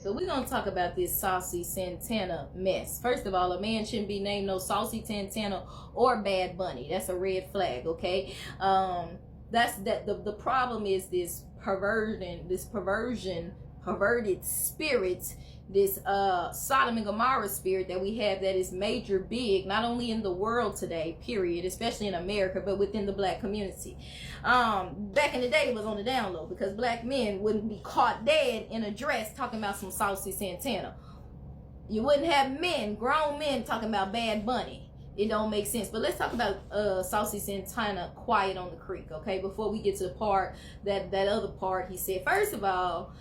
So we're going to talk about this Saucey Santana mess. First of all, a man shouldn't be named no Saucey Santana or Bad Bunny. That's a red flag, okay? The problem is this perversion, perverted spirit, this Sodom and Gomorrah spirit that we have that is major big, not only in the world today, period, especially in America, but within the black community. Back in the day, it was on the down low because black men wouldn't be caught dead in a dress talking about some Saucey Santana. You wouldn't have men, grown men, talking about Bad Bunny. It don't make sense. But let's talk about Saucey Santana, Quiet on the Creek, okay? Before we get to the part, that other part he said. First of all,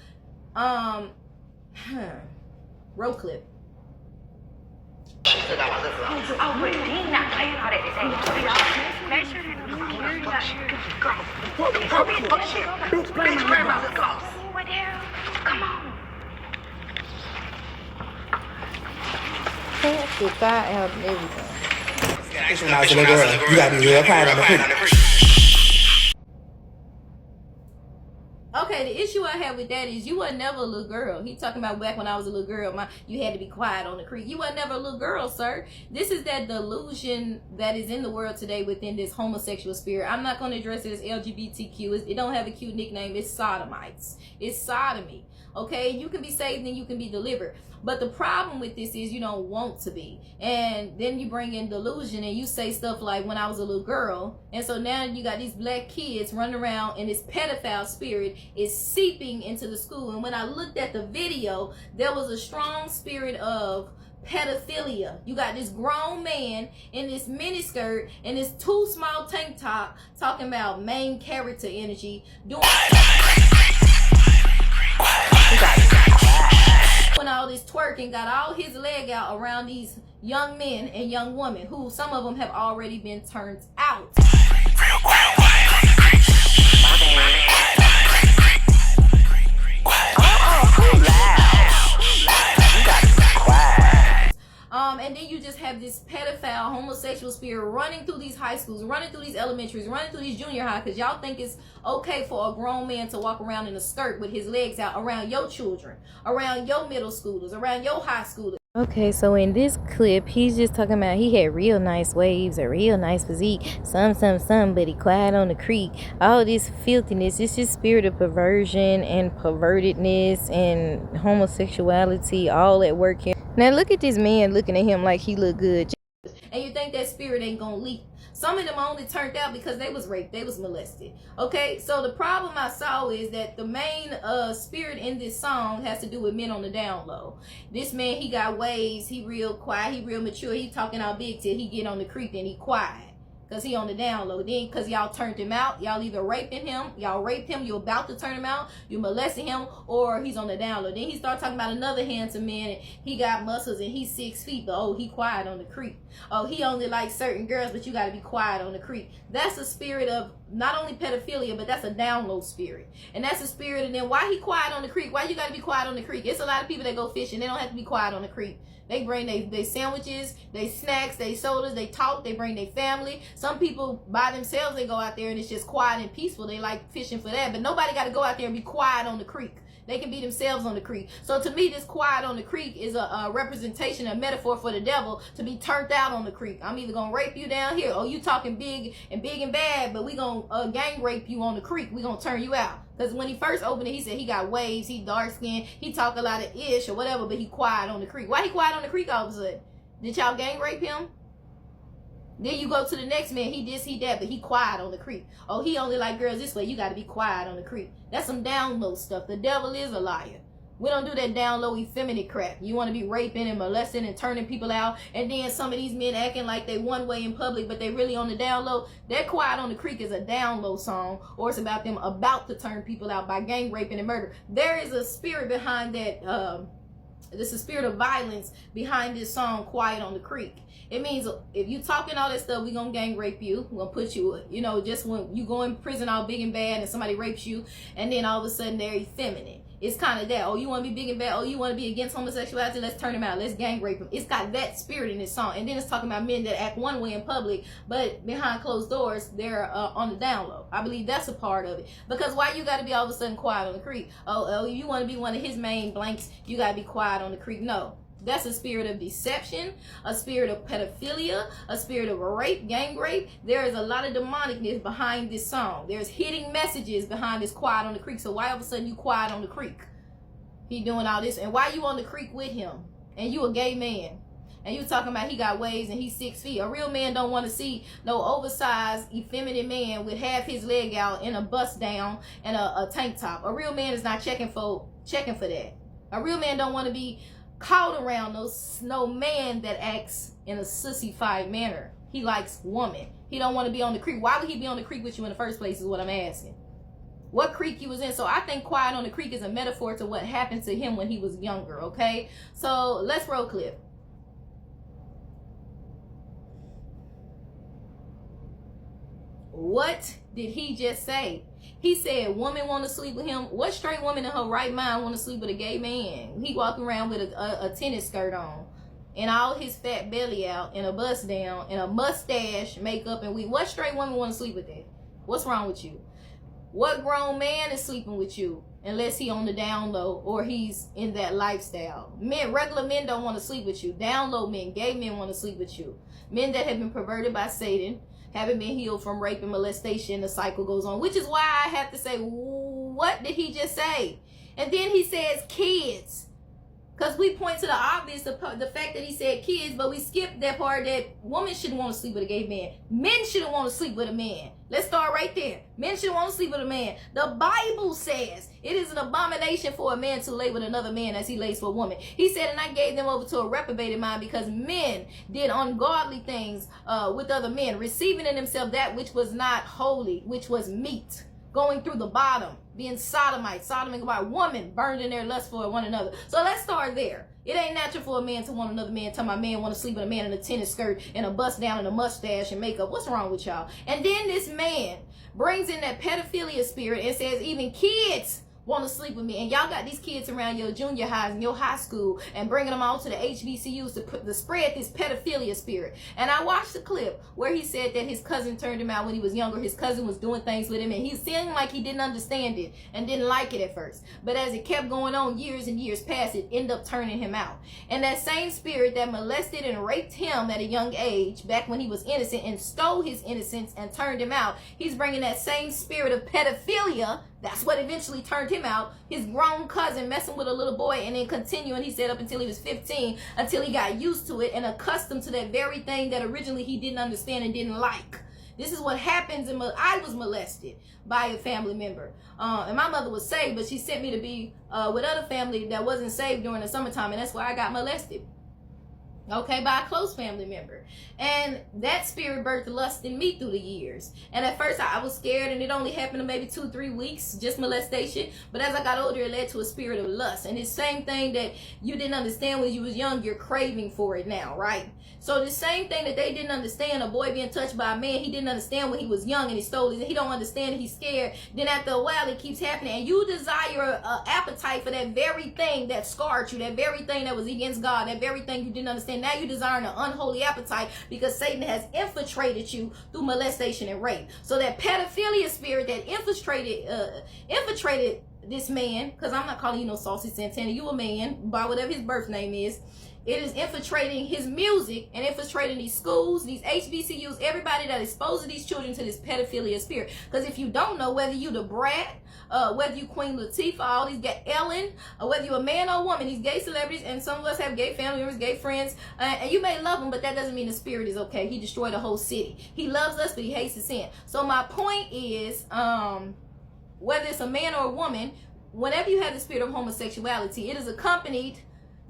roll clip. Oh, wait, he ain't not playing all that to say. Make sure that he's here. Bitch, grandma's a gloss. What the hell? Come on. Take the thigh out and everything. This when I was a little girl, you gotta be real quiet on the creek. Okay, the issue I have with that is you were never a little girl. He talking about back when I was a little girl, you had to be quiet on the creek. You were never a little girl, sir. This is that delusion that is in the world today within this homosexual spirit. I'm not going to address it as LGBTQ. It don't have a cute nickname. It's sodomites. It's sodomy. Okay, you can be saved and you can be delivered. But the problem with this is you don't want to be. And then you bring in delusion and you say stuff like when I was a little girl. And so now you got these black kids running around and this pedophile spirit is seeping into the school. And when I looked at the video, there was a strong spirit of pedophilia. You got this grown man in this miniskirt and this too small tank top talking about main character energy, doing all this twerking, got all his leg out around these young men and young women who some of them have already been turned out. And then you just have this pedophile homosexual spirit running through these high schools, running through these elementaries, running through these junior high, because y'all think it's okay for a grown man to walk around in a skirt with his legs out around your children, around your middle schoolers, around your high schoolers. Okay, so in this clip, he's just talking about he had real nice waves, a real nice physique, some, but he quiet on the creek. All this filthiness, it's just spirit of perversion and pervertedness and homosexuality all at work here. Now look at this man looking at him like he look good. And you think that spirit ain't gonna leak. Some of them only turned out because they was raped, they was molested. Okay, so the problem I saw is that the main spirit in this song has to do with men on the down low. This man, he got waves, he real quiet, he real mature, he talking all big till he get on the creek and he quiet. Because he on the down low. Then because y'all turned him out, y'all either raping him, y'all raped him, you're about to turn him out, you molesting him, or he's on the down low. Then he start talking about another handsome man, and he got muscles and he's 6 feet, but oh, he quiet on the creek. Oh, he only likes certain girls, but you got to be quiet on the creek. That's a spirit of not only pedophilia, but that's a down low spirit. And that's a spirit, and then why he quiet on the creek? Why you got to be quiet on the creek? It's a lot of people that go fishing, they don't have to be quiet on the creek. They bring their sandwiches, they snacks, they sodas, they talk, they bring their family. Some people by themselves, they go out there and it's just quiet and peaceful. They like fishing for that. But nobody got to go out there and be quiet on the creek. They can be themselves on the creek. So to me, this quiet on the creek is a representation, a metaphor for the devil to be turned out on the creek. I'm either going to rape you down here, or you talking big and bad, but we going to gang rape you on the creek. We going to turn you out. Because when he first opened it, he said he got waves, he dark skinned, he talk a lot of ish or whatever, but he quiet on the creek. Why he quiet on the creek all of a sudden? Did y'all gang rape him? Then you go to the next man, he this, he that, but he quiet on the creek. Oh, he only like girls this way, you got to be quiet on the creek. That's some down low stuff. The devil is a liar. We don't do that down low effeminate crap. You want to be raping and molesting and turning people out, and then some of these men acting like they one way in public, but they really on the down low. That Quiet on the Creek is a down low song, or it's about them about to turn people out by gang raping and murder. There is a spirit behind that. There's a spirit of violence behind this song, Quiet on the Creek. It means if you talking all that stuff, we gonna gang rape you. We're gonna put you, just when you go in prison all big and bad and somebody rapes you, and then all of a sudden they're effeminate. It's kind of that. Oh, you want to be big and bad? Oh, you want to be against homosexuality? Let's turn him out. Let's gang rape him. It's got that spirit in this song. And then it's talking about men that act one way in public, but behind closed doors, they're on the down low. I believe that's a part of it. Because why you got to be all of a sudden quiet on the creek? Oh, you want to be one of his main blanks? You got to be quiet on the creek. No. That's a spirit of deception, a spirit of pedophilia, a spirit of rape, gang rape. There is a lot of demonicness behind this song. There's hidden messages behind this quiet on the creek. So why all of a sudden you quiet on the creek? He doing all this. And why you on the creek with him? And you a gay man. And you talking about he got waves and he's 6 feet. A real man don't want to see no oversized, effeminate man with half his leg out and a bust down and a tank top. A real man is not checking for that. A real man don't want to be caught around no man that acts in a sissified manner. He likes woman. He don't want to be on the creek. Why would he be on the creek with you in the first place is what I'm asking. What creek you was in? So I think quiet on the creek is a metaphor to what happened to him when he was younger, okay? So let's roll clip. What did he just say? He said woman want to sleep with him. What straight woman in her right mind want to sleep with a gay man? He walking around with a tennis skirt on and all his fat belly out and a bust down and a mustache, makeup, and weed. What straight woman want to sleep with that? What's wrong with you? What grown man is sleeping with you unless he on the down low or he's in that lifestyle? Men, regular men don't want to sleep with you. Down low men, gay men want to sleep with you. Men that have been perverted by Satan, haven't been healed from rape and molestation, the cycle goes on. Which is why I have to say, what did he just say? And then he says kids. Because we point to the obvious, the fact that he said kids, but we skip that part that women shouldn't want to sleep with a gay man. Men shouldn't want to sleep with a man. Let's start right there. Men shouldn't want to sleep with a man. The Bible says it is an abomination for a man to lay with another man as he lays with a woman. He said, and I gave them over to a reprobated mind because men did ungodly things with other men, receiving in themselves that which was not holy, which was meat, going through the bottom, being sodomite, sodoming by woman, burned in their lust for one another. So let's start there. It ain't natural for a man to want another man. Tell my man want to sleep with a man in a tennis skirt and a bust down and a mustache and makeup. What's wrong with y'all? And then this man brings in that pedophilia spirit and says even kids want to sleep with me. And y'all got these kids around your junior highs and your high school and bringing them all to the HBCUs to spread this pedophilia spirit. And I watched the clip where he said that his cousin turned him out when he was younger. His cousin was doing things with him and he seemed like he didn't understand it and didn't like it at first. But as it kept going on, years and years passed, it ended up turning him out. And that same spirit that molested and raped him at a young age, back when he was innocent, and stole his innocence and turned him out, he's bringing that same spirit of pedophilia. That's what eventually turned him out. His grown cousin messing with a little boy and then continuing, he said, up until he was 15, until he got used to it and accustomed to that very thing that originally he didn't understand and didn't like. This is what happens. I was molested by a family member. And my mother was saved, but she sent me to be with other family that wasn't saved during the summertime, and that's why I got molested. Okay, by a close family member. And that spirit birthed lust in me through the years. And at first I was scared, and it only happened in maybe 2-3 weeks, just molestation. But as I got older, it led to a spirit of lust. And it's the same thing that you didn't understand when you was young, you're craving for it now, right? So the same thing that they didn't understand, a boy being touched by a man, he didn't understand when he was young and he stole it. He don't understand it, he's scared. Then after a while, it keeps happening. And you desire an appetite for that very thing that scarred you, that very thing that was against God, that very thing you didn't understand. Now you desire an unholy appetite because Satan has infiltrated you through molestation and rape. So that pedophilia spirit that infiltrated this man, because I'm not calling you no Saucey Santana, you a man by whatever his birth name is. It is infiltrating his music and infiltrating these schools, these HBCUs, everybody that exposes these children to this pedophilia spirit. Because if you don't know, whether you the Brat, whether you Queen Latifah, all these Ellen, whether you a man or a woman, these gay celebrities, and some of us have gay family members, gay friends, and you may love them, but that doesn't mean the spirit is okay. He destroyed a whole city. He loves us, but he hates the sin. So my point is, whether it's a man or a woman, whenever you have the spirit of homosexuality, it is accompanied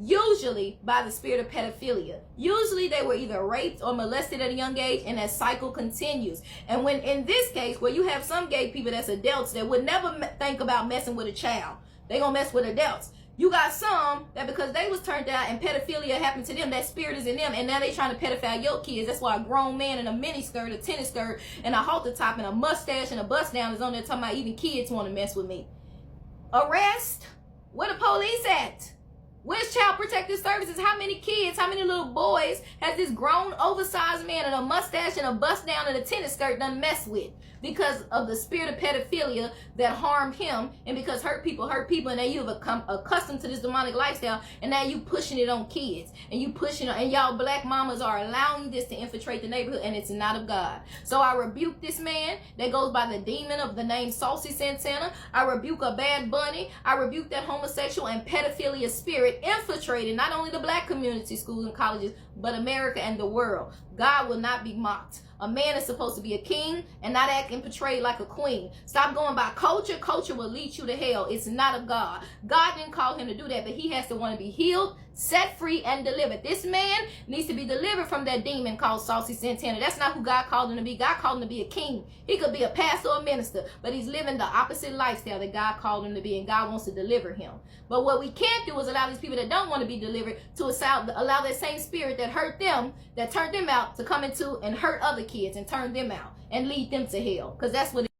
usually by the spirit of pedophilia. Usually they were either raped or molested at a young age, and that cycle continues. And when in this case, where you have some gay people that's adults that would never think about messing with a child, they gonna mess with adults. You got some that because they was turned out and pedophilia happened to them, that spirit is in them, and now they trying to pedophile your kids. That's why a grown man in a mini skirt, a tennis skirt, and a halter top, and a mustache and a bust down is on there talking about even kids want to mess with me. Arrest Where the police at? Where's Child Protective Services? How many kids, how many little boys has this grown, oversized man in a mustache and a bust down and a tennis skirt done mess with? Because of the spirit of pedophilia that harmed him, and because hurt people, and now you've become accustomed to this demonic lifestyle, and now you pushing it on kids, and you pushing it, and y'all black mamas are allowing this to infiltrate the neighborhood, and it's not of God. So I rebuke this man that goes by the demon of the name Saucey Santana. I rebuke a Bad Bunny. I rebuke that homosexual and pedophilia spirit infiltrating not only the black community, schools and colleges, but America and the world. God will not be mocked. A man is supposed to be a king and not act and portray like a queen. Stop going by culture. Culture will lead you to hell. It's not of God. God didn't call him to do that, but he has to want to be healed, set free, and delivered. This man needs to be delivered from that demon called Saucey Santana. That's not who God called him to be. God called him to be a king. He could be a pastor or a minister, but he's living the opposite lifestyle that God called him to be, and God wants to deliver him. But what we can't do is allow these people that don't want to be delivered to allow that same spirit that hurt them, that turned them out, to come into and hurt other kids and turn them out and lead them to hell, because that's what